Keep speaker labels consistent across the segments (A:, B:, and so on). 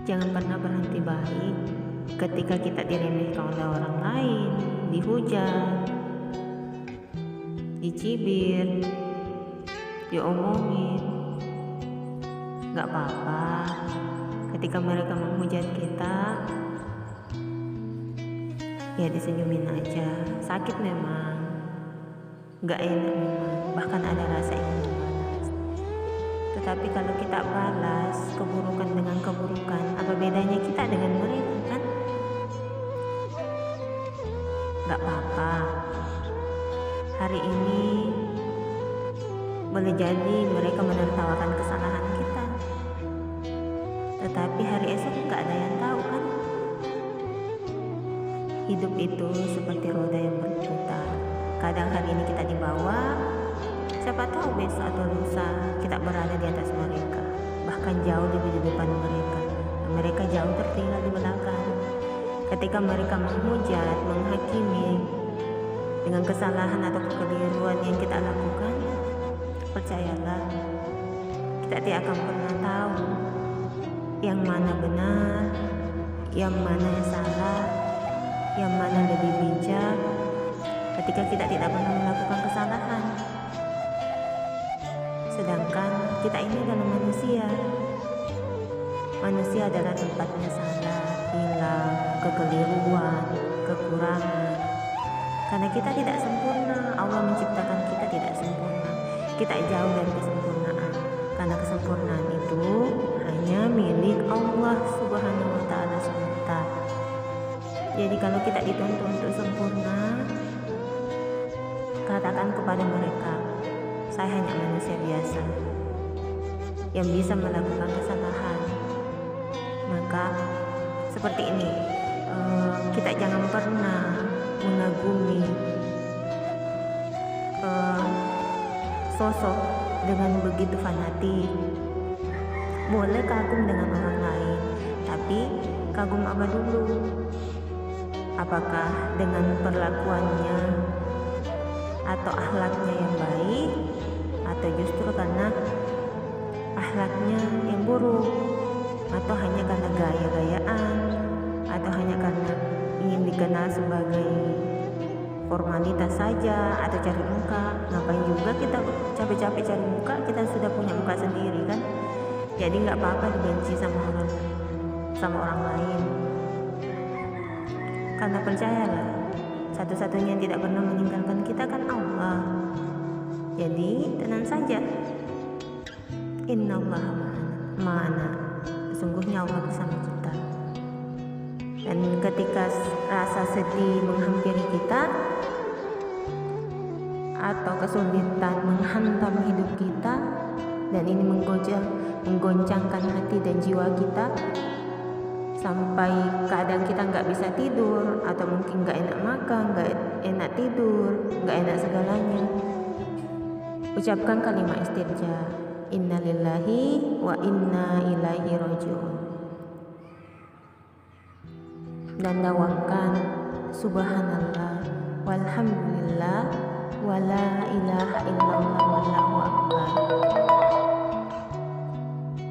A: Jangan pernah berhenti baik ketika kita diremehkan oleh orang lain, dihujat, dicibir, diomongin. Gak apa-apa ketika mereka menghujat kita, ya disenyumin aja. Sakit memang, gak enak memang, bahkan ada rasa ingin membalas. Tetapi kalau kita balas keburukan dengan keburukan, apa bedanya kita dengan mereka kan? Gak apa-apa, hari ini boleh jadi mereka menertawakan kesalahan kita, tetapi hari esok gak ada yang tahu kan? Hidup itu seperti roda yang berputar. Kadang hari ini kita di bawah, siapa tahu besok atau lusa kita berada di atas mereka, bahkan jauh lebih di depan mereka. Mereka jauh tertinggal di belakang. Ketika mereka menghujat, menghakimi dengan kesalahan atau kekeliruan yang kita lakukan, percayalah, kita tidak akan pernah tahu yang mana benar, yang mana yang salah, yang mana lebih bijak ketika kita tidak pernah melakukan kesalahan. Sedangkan kita ini adalah manusia. Manusia adalah tempatnya salah, hilang, kekeliruan, kekurangan. Karena kita tidak sempurna, Allah menciptakan kita tidak sempurna. Kita jauh dari kesempurnaan. Karena kesempurnaan itu hanya milik Allah Subhanahu wa taala semata. Jadi kalau kita dituntut untuk sempurna, katakan kepada mereka, saya hanya manusia biasa yang bisa melakukan kesalahan. Maka seperti ini, kita jangan pernah mengagumi sosok dengan begitu fanatik. Boleh kagum dengan orang lain, tapi kagum apa dulu? Apakah dengan perlakuannya atau akhlaknya yang baik, atau justru karena akhlaknya yang buruk, atau hanya karena gaya-gayaan, atau hanya karena ingin dikenal sebagai formalitas saja, atau cari muka. Ngapain juga kita capek-capek cari muka, kita sudah punya muka sendiri kan? Jadi nggak apa-apa dibenci sama orang lain. Karena percayalah, satu-satunya yang tidak pernah meninggalkan kita kan Allah. Jadi tenang saja. Innallaha ma'ana. Sesungguhnya Allah bersama kita. Dan ketika rasa sedih menghampiri kita atau kesulitan menghantam hidup kita, dan ini menggoncangkan hati dan jiwa kita sampai kadang kita nggak bisa tidur, atau mungkin nggak enak makan, nggak enak tidur, nggak enak segalanya, ucapkan kalimat istirja, innalillahi wa inna ilaihi raji'un, dan dawakan subhanallah walhamdulillah wala ilaha illallah wallahu akbar.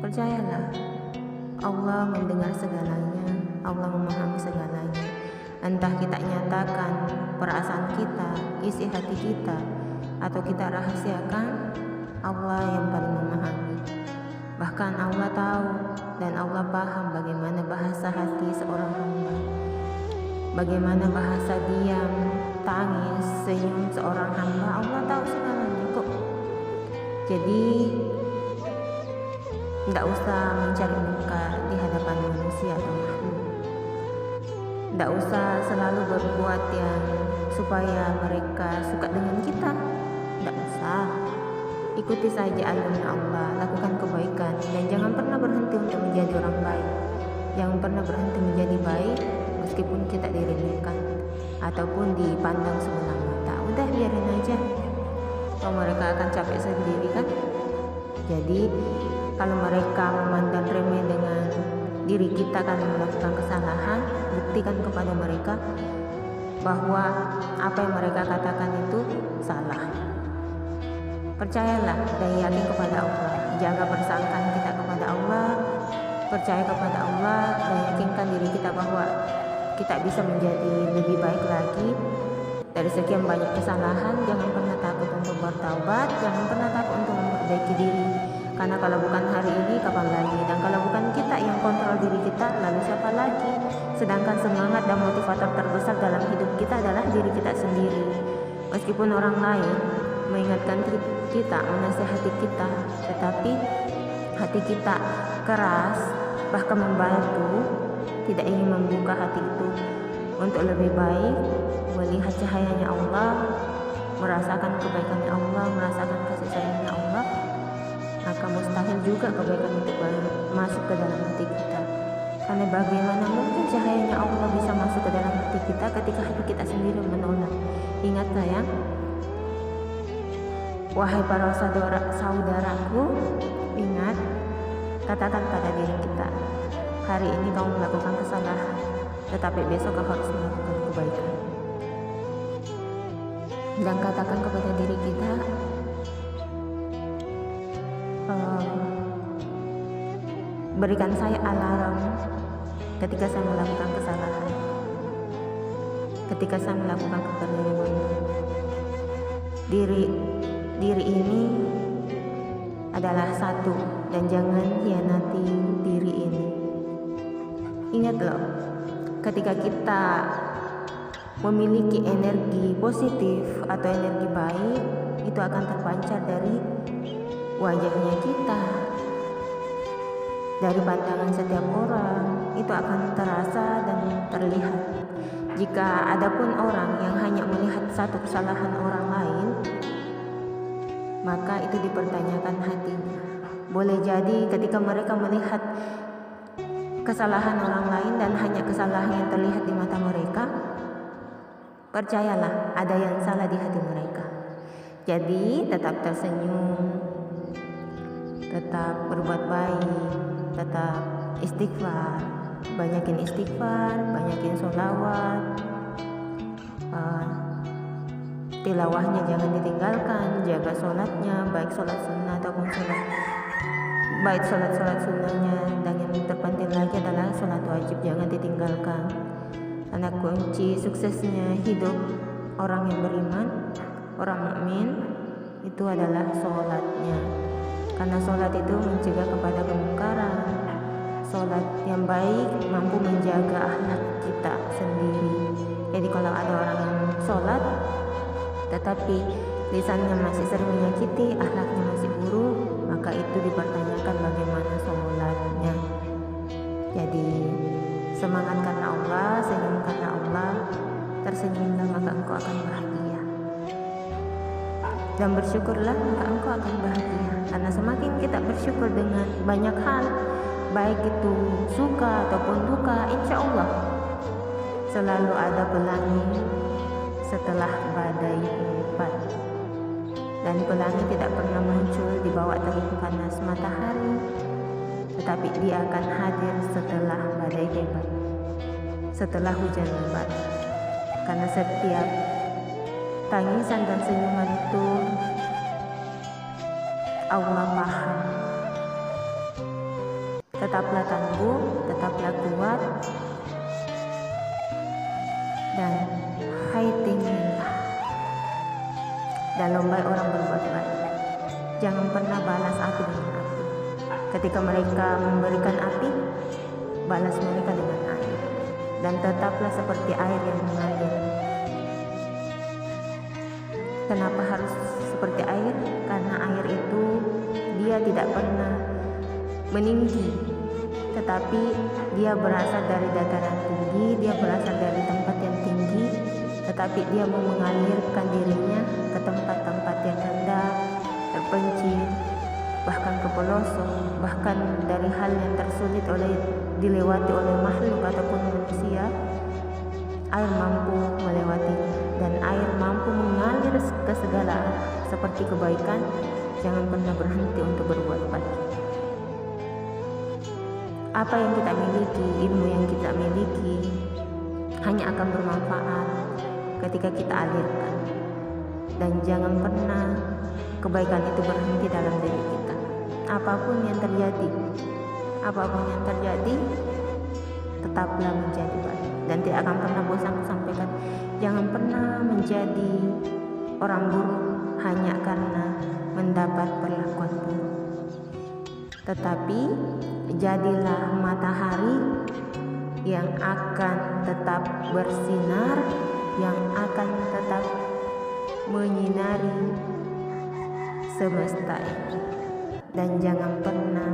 A: Percayalah, Allah mendengar segalanya, Allah memahami segalanya. Entah kita nyatakan perasaan kita, isi hati kita, atau kita rahasiakan, Allah yang paling memahami. Bahkan Allah tahu dan Allah paham bagaimana bahasa hati seorang hamba, bagaimana bahasa diam, tangis, senyum seorang hamba. Allah tahu segalanya kok. Jadi tidak usah mencari muka di hadapan manusia atau makhluk. Tidak usah selalu berbuat yang supaya mereka suka dengan kita. Tidak usah. Ikuti saja alurnya Allah, lakukan kebaikan, dan jangan pernah berhenti untuk menjadi orang baik. Jangan pernah berhenti menjadi baik meskipun kita diremehkan ataupun dipandang sebelah mata. Udah biarin aja. Kalau mereka akan capek sendiri kan. Jadi kalau mereka memandang remeh dengan diri kita karena melakukan kesalahan, buktikan kepada mereka bahwa apa yang mereka katakan itu salah. Percayalah dan yakin kepada Allah. Jaga persangkaan kita kepada Allah, percaya kepada Allah dan yakinkan diri kita bahwa kita bisa menjadi lebih baik lagi dari sekian banyak kesalahan. Jangan pernah takut untuk bertaubat, jangan pernah takut untuk memperbaiki diri, karena kalau bukan hari ini kapan lagi, dan kalau bukan kita yang kontrol diri kita, lalu siapa lagi? Sedangkan semangat dan motivator terbesar dalam hidup kita adalah diri kita sendiri. Meskipun orang lain mengingatkan kita, menasihati kita, tetapi hati kita keras, bahkan membatu, tidak ingin membuka hati itu untuk lebih baik, melihat cahayanya Allah, merasakan kebaikannya Allah, merasakan kasih sayangnya Allah, maka mustahil juga kebaikan itu masuk ke dalam hati kita. Karena bagaimana mungkin cahayanya Allah bisa masuk ke dalam hati kita ketika hati kita sendiri menolak? Ingatlah ya, wahai para saudaraku, ingat, katakan pada diri kita, hari ini kamu melakukan kesalahan, tetapi besok kau harus melakukan kebaikan. Dan katakan kepada diri kita, berikan saya alarm ketika saya melakukan kesalahan, ketika saya melakukan kekeliruan. Diri ini adalah satu, dan jangan hianati diri ini. Ingat loh, ketika kita memiliki energi positif atau energi baik, itu akan terpancar dari wajahnya kita, dari pandangan setiap orang, itu akan terasa dan terlihat. Jika ada pun orang yang hanya melihat satu kesalahan orang lain, maka itu dipertanyakan hatinya. Boleh jadi ketika mereka melihat kesalahan orang lain dan hanya kesalahan yang terlihat di mata mereka, percayalah ada yang salah di hati mereka. Jadi tetap tersenyum, tetap berbuat baik, tetap istighfar, banyakin istighfar, banyakin sholawat, tilawahnya jangan ditinggalkan, jaga sholatnya, baik sholat sunnah ataupun sholat sunnahnya, dan yang terpenting lagi adalah sholat wajib jangan ditinggalkan. Karena kunci suksesnya hidup orang yang beriman, orang mukmin, itu adalah sholatnya. Karena sholat itu mencegah kepada kemungkaran. Sholat yang baik mampu menjaga akhlak kita sendiri. Jadi kalau ada orang yang sholat tetapi lisannya masih sering menyakiti, akhlaknya masih buruk, maka itu dipertanyakan bagaimana sholatnya. Jadi semangat karena Allah, senyum karena Allah, tersenyumlah maka engkau akan bahagia, dan bersyukurlah maka engkau akan bahagia. Karena semakin kita bersyukur dengan banyak hal, baik itu suka ataupun duka, insya Allah selalu ada pelangi setelah badai hebat. Dan pelangi tidak pernah muncul di bawah terik panas matahari, tetapi dia akan hadir setelah badai hebat, setelah hujan lebat. Karena setiap tangisan dan senyuman itu Allah paham. Tetaplah tangguh, tetaplah kuat, dan fightinglah dan lomba orang berbuat baik. Jangan pernah balas api dengan api. Ketika mereka memberikan api, balas mereka dengan air, dan tetaplah seperti air yang mengalir. Kenapa harus seperti air? Karena air itu dia tidak pernah meninggi, tetapi dia berasal dari dataran tinggi, dia berasal dari tempat yang tinggi, tetapi dia mau mengalirkan dirinya ke tempat-tempat yang rendah, terpencil, bahkan ke pelosok, bahkan dari hal yang tersulit dilewati oleh makhluk ataupun manusia. Air mampu melewatinya, dan air mampu mengalir ke segala arah. Seperti kebaikan, jangan pernah berhenti untuk berbuat baik. Apa yang kita miliki, ilmu yang kita miliki hanya akan bermanfaat ketika kita alirkan. Dan jangan pernah kebaikan itu berhenti dalam diri kita. Apapun yang terjadi, apapun yang terjadi, tetaplah menjadi baik dan tidak akan pernah bosan sampaikan. Jangan pernah menjadi orang buruk hanya karena mendapat perlakuan buruk, tetapi jadilah matahari yang akan tetap bersinar, yang akan tetap menyinari semesta ini. Dan jangan pernah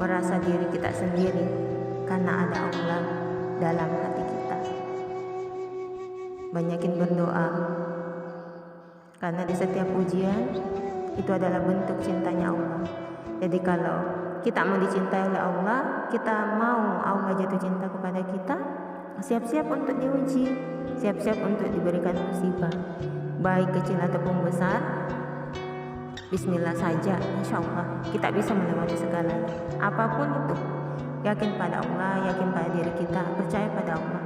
A: merasa diri kita sendiri, karena ada Allah dalam hati kita. Banyakin berdoa, karena di setiap ujian itu adalah bentuk cintanya Allah. Jadi kalau kita mau dicintai oleh Allah, kita mau Allah jatuh cinta kepada kita, siap-siap untuk diuji, siap-siap untuk diberikan musibah, baik kecil ataupun besar. Bismillah saja, insya Allah kita bisa melewati segalanya. Apapun itu, yakin pada Allah, yakin pada diri kita, percaya pada Allah.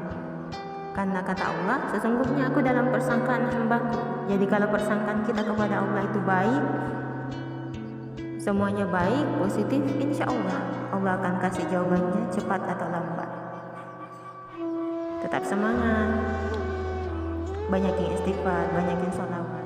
A: Karena kata Allah, sesungguhnya aku dalam persangkaan hambaku. Jadi kalau persangkaan kita kepada Allah itu baik, semuanya baik, positif, insya Allah Allah akan kasih jawabannya cepat atau lambat. Tetap semangat, banyakin istighfar, banyakin sholawat.